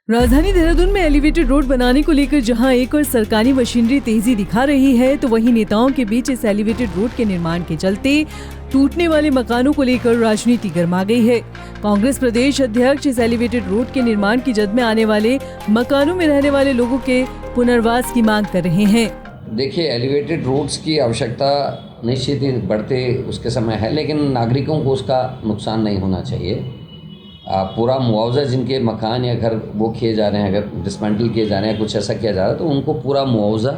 राजधानी देहरादून में elevated road बनाने को लेकर जहां एक और सरकारी मशीनरी तेजी दिखा रही है, तो वहीं नेताओं के बीच इस एलिवेटेड रोड के निर्माण के चलते टूटने वाले मकानों को लेकर राजनीति गर्मा गई है। कांग्रेस प्रदेश अध्यक्ष इस एलिवेटेड रोड के निर्माण की जद में आने वाले मकानों में रहने वाले लोगों के पुनर्वास की मांग कर रहे हैं। देखिए, एलिवेटेड रोड्स की आवश्यकता निश्चित ही बढ़ते उसके समय है, लेकिन नागरिकों को उसका नुकसान नहीं होना चाहिए। पूरा मुआवजा जिनके मकान या घर वो किए जा रहे हैं, अगर डिसमेंटल किए जा रहे हैं, कुछ ऐसा किया जा रहा है, तो उनको पूरा मुआवजा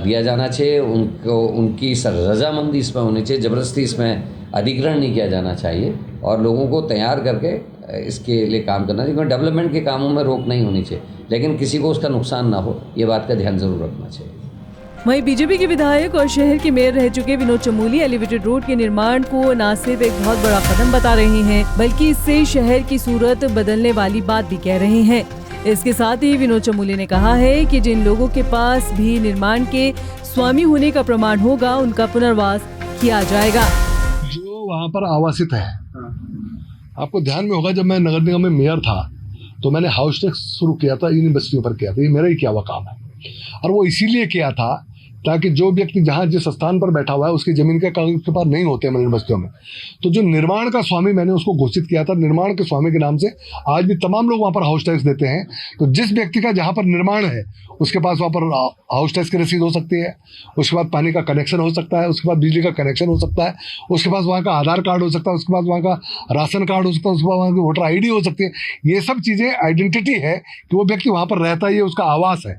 दिया जाना चाहिए। उनको उनकी रजामंदी इसमें होनी चाहिए, ज़बरदस्ती इसमें अधिग्रहण नहीं किया जाना चाहिए और लोगों को तैयार करके इसके लिए काम करना चाहिए। डेवलपमेंट के कामों में रोक नहीं होनी चाहिए, लेकिन किसी को उसका नुकसान ना हो, ये बात का ध्यान ज़रूर रखना चाहिए। वहीं बीजेपी के विधायक और शहर के मेयर रह चुके विनोद चमोली एलिवेटेड रोड के निर्माण को न सिर्फ एक बहुत बड़ा कदम बता रहे हैं, बल्कि इससे शहर की सूरत बदलने वाली बात भी कह रहे हैं। इसके साथ ही विनोद चमोली ने कहा है कि जिन लोगों के पास भी निर्माण के स्वामी होने का प्रमाण होगा, उनका पुनर्वास किया जाएगा। जो वहाँ पर आवासित है, आपको ध्यान में होगा, जब मैं नगर निगम में मेयर था तो मैंने हाउस टैक्स शुरू किया था, इन बस्तियों पर किया था। ये मेरा ही किया हुआ काम है और वो इसीलिए किया था ताकि जो व्यक्ति जहाँ जिस स्थान पर बैठा हुआ है उसकी जमीन के कागज के पास नहीं होते हैं बस्तियों में, तो जो निर्माण का स्वामी मैंने उसको घोषित किया था। निर्माण के स्वामी के नाम से आज भी तमाम लोग वहाँ पर हाउस टैक्स देते हैं। तो जिस व्यक्ति का जहाँ पर निर्माण है उसके पास वहाँ पर हाउस टैक्स की रसीद हो सकती है, उसके बाद पानी का कनेक्शन हो सकता है, उसके बाद बिजली का कनेक्शन हो सकता है, उसके पास वहाँ का आधार कार्ड हो सकता है, उसके बाद वहाँ का राशन कार्ड हो सकता है, उसके बाद वहाँ की वोटर ID हो सकती है। ये सब चीज़ें आइडेंटिटी है कि वो व्यक्ति वहाँ पर रहता है, ये उसका आवास है,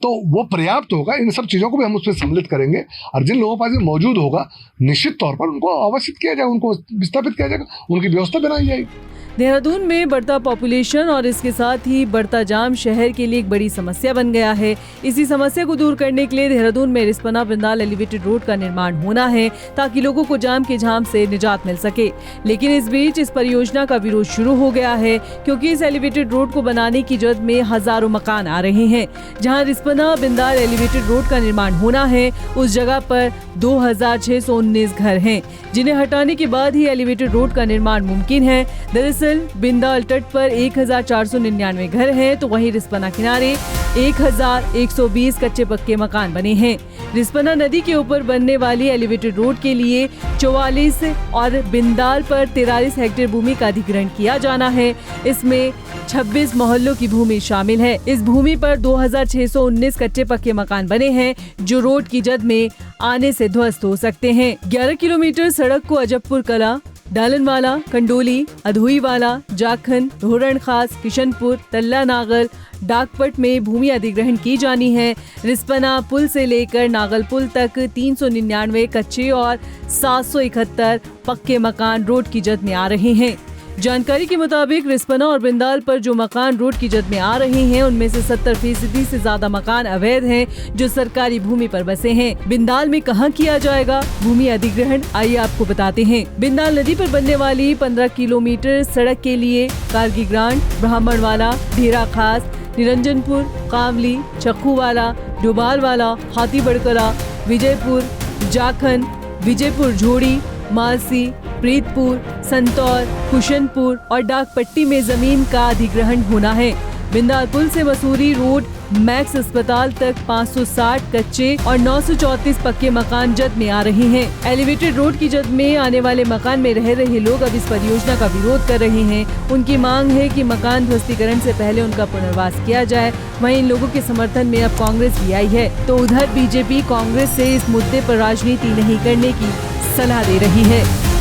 तो वो पर्याप्त होगा। इन सब चीज़ों को भी हम उसमें सम्मिलित करेंगे और जिन लोगों के पास मौजूद होगा निश्चित तौर पर उनको आवासित किया जाएगा, उनको विस्थापित किया जाएगा, उनकी व्यवस्था बनाई जाएगी। देहरादून में बढ़ता पॉपुलेशन और इसके साथ ही बढ़ता जाम शहर के लिए एक बड़ी समस्या बन गया है। इसी समस्या को दूर करने के लिए देहरादून में रिस्पना बिंदाल एलिवेटेड रोड का निर्माण होना है, ताकि लोगों को जाम के झाम से निजात मिल सके। लेकिन इस बीच इस परियोजना का विरोध शुरू हो गया है, क्योंकि इस एलिवेटेड रोड को बनाने की जद में हजारों मकान आ रहे हैं। जहाँ रिस्पना बिंदाल एलिवेटेड रोड का निर्माण होना है, उस जगह पर 2619 घर हैं, जिन्हें हटाने के बाद ही एलिवेटेड रोड का निर्माण मुमकिन है। दरअसल बिंदाल तट पर 1499 घर हैं, तो वहीं रिस्पना किनारे 1120 कच्चे पक्के मकान बने हैं। रिस्पना नदी के ऊपर बनने वाली एलिवेटेड रोड के लिए 44 और बिंदाल पर 43 हेक्टेयर भूमि का अधिग्रहण किया जाना है। इसमें 26 मोहल्लों की भूमि शामिल है। इस भूमि पर 2619 कच्चे पक्के मकान बने हैं, जो रोड की जद में आने से ध्वस्त हो सकते हैं। 11 किलोमीटर सड़क को अजबपुर कला, डालनवाला, कंडोली, अधोईवाला, जाखन, धोरण खास, किशनपुर, तल्ला नागल, डाकपट में भूमि अधिग्रहण की जानी है। रिस्पना पुल से लेकर नागल पुल तक 399 कच्चे और 771 पक्के मकान रोड की जद में आ रहे हैं। जानकारी के मुताबिक रिस्पना और बिंदाल पर जो मकान रोड की जद में आ रहे हैं, उनमें से 70% से ज्यादा मकान अवैध हैं, जो सरकारी भूमि पर बसे हैं। बिंदाल में कहां किया जाएगा भूमि अधिग्रहण, आइए आपको बताते हैं। बिंदाल नदी पर बनने वाली 15 किलोमीटर सड़क के लिए कारगी ग्रांट, ब्राह्मणवाला, ढेरा खास, निरंजनपुर, कामली, चक्खूवाला, डोबालवाला, हाथी बड़कला, विजयपुर, जाखन, विजयपुर झोड़ी, मालसी, प्रीतपुर, संतौर, कुशनपुर और डाकपट्टी में जमीन का अधिग्रहण होना है। बिंदाल पुल से मसूरी रोड मैक्स अस्पताल तक 560 कच्चे और 934 पक्के मकान जद में आ रहे हैं। एलिवेटेड रोड की जद में आने वाले मकान में रह रहे लोग अब इस परियोजना का विरोध कर रहे हैं। उनकी मांग है कि मकान ध्वस्तीकरण से पहले उनका पुनर्वास किया जाए। वहीं इन लोगों के समर्थन में अब कांग्रेस भी आई है, तो उधर बीजेपी कांग्रेस से इस मुद्दे पर राजनीति नहीं करने की सलाह दे रही है।